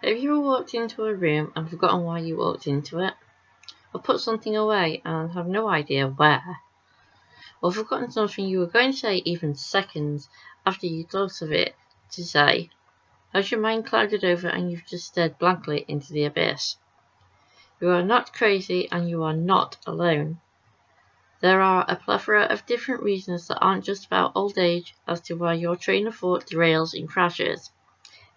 Have you ever walked into a room and forgotten why you walked into it? Or put something away and have no idea where? Or forgotten something you were going to say even seconds after you thought of it to say? Has your mind clouded over and you've just stared blankly into the abyss? You are not crazy and you are not alone. There are a plethora of different reasons that aren't just about old age as to why your train of thought derails and crashes.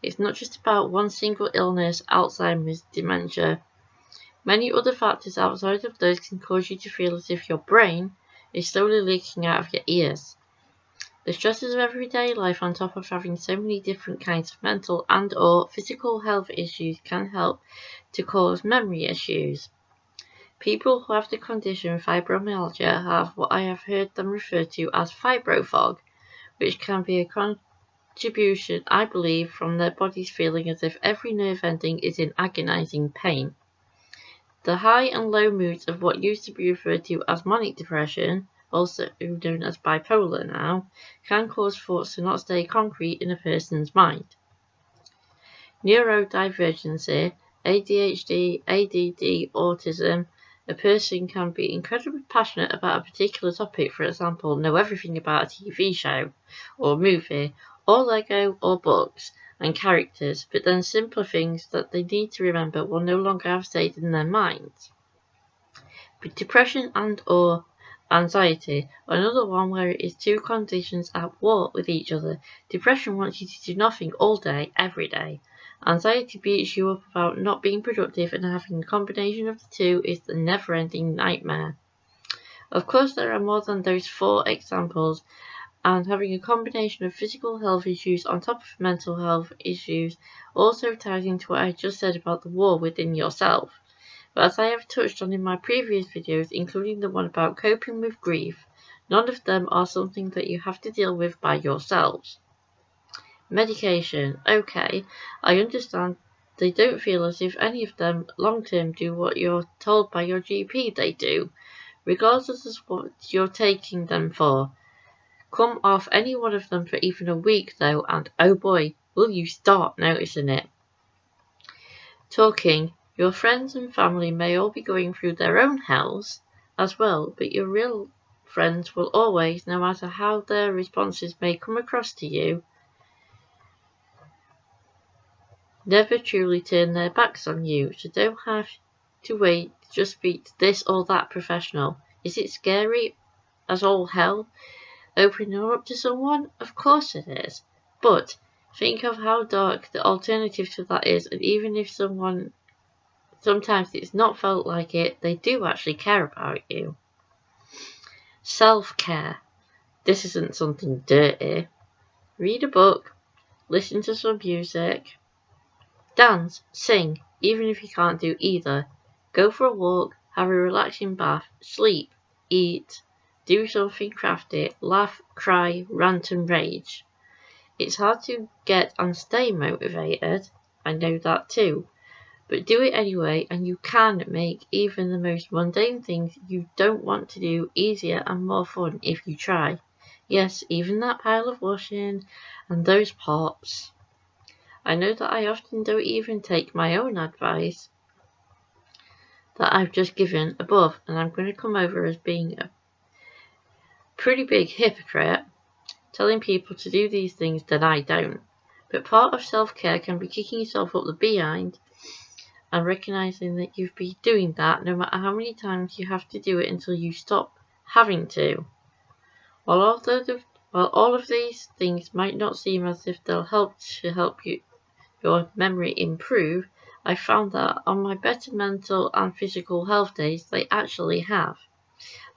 It's not just about one single illness, Alzheimer's, dementia. Many other factors outside of those can cause you to feel as if your brain is slowly leaking out of your ears. The stresses of everyday life on top of having so many different kinds of mental and or physical health issues can help to cause memory issues. People who have the condition fibromyalgia have what I have heard them refer to as fibrofog, which can be a contribution, I believe, from their bodies feeling as if every nerve ending is in agonizing pain. The high and low moods of what used to be referred to as manic depression, also known as bipolar now, can cause thoughts to not stay concrete in a person's mind. Neurodivergency, ADHD, ADD, autism. A person can be incredibly passionate about a particular topic, for example, know everything about a TV show or movie, or Lego or books and characters, but then simpler things that they need to remember will no longer have stayed in their minds. But depression and or anxiety are another one where it is two conditions at war with each other. Depression wants you to do nothing all day, every day. Anxiety beats you up about not being productive, and having a combination of the two is the never-ending nightmare. Of course, there are more than those four examples, and having a combination of physical health issues on top of mental health issues also ties into what I just said about the war within yourself. But as I have touched on in my previous videos, including the one about coping with grief, none of them are something that you have to deal with by yourselves. Medication. Okay, I understand they don't feel as if any of them long-term do what you're told by your GP they do, regardless of what you're taking them for. Come off any one of them for even a week though, and oh boy, will you start noticing it. Talking. Your friends and family may all be going through their own hells as well, but your real friends will always, no matter how their responses may come across to you, never truly turn their backs on you, so don't have to wait to just speak to this or that professional. Is it scary as all hell opening up to someone? Of course it is, but think of how dark the alternative to that is, and even if sometimes it's not felt like it, they do actually care about you. Self-care. This isn't something dirty. Read a book, listen to some music, dance, sing, even if you can't do either. Go for a walk, have a relaxing bath, sleep, eat, do something crafty, laugh, cry, rant and rage. It's hard to get and stay motivated, I know that too, but do it anyway, and you can make even the most mundane things you don't want to do easier and more fun if you try. Yes, even that pile of washing and those pots. I know that I often don't even take my own advice that I've just given above, and I'm going to come over as being a pretty big hypocrite, telling people to do these things that I don't. But part of self-care can be kicking yourself up the behind and recognising that you've been doing that no matter how many times you have to do it until you stop having to. While all of these things might not seem as if they'll help your memory improve, I found that on my better mental and physical health days they actually have.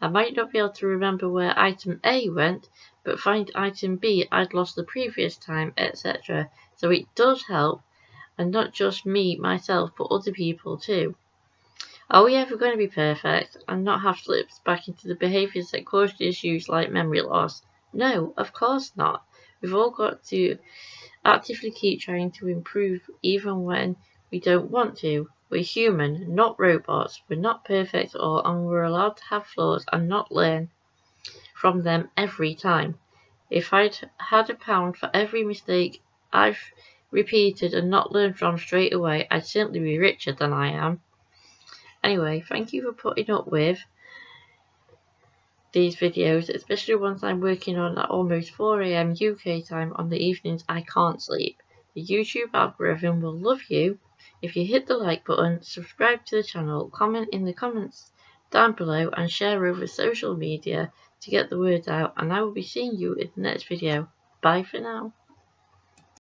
I might not be able to remember where item A went, but find item B I'd lost the previous time, etc. So it does help, and not just me, myself, but other people too. Are we ever going to be perfect and not have slips back into the behaviours that caused issues like memory loss? No, of course not. We've all got to actively keep trying to improve even when we don't want to. We're human, not robots. We're not perfect at all, and we're allowed to have flaws and not learn from them every time. If I'd had £1 for every mistake I've repeated and not learned from straight away, I'd simply be richer than I am. Anyway, thank you for putting up with these videos, especially ones I'm working on at almost 4 AM UK time on the evenings I can't sleep. The YouTube algorithm will love you if you hit the like button, subscribe to the channel, comment in the comments down below and share over social media to get the word out, and I will be seeing you in the next video. Bye for now.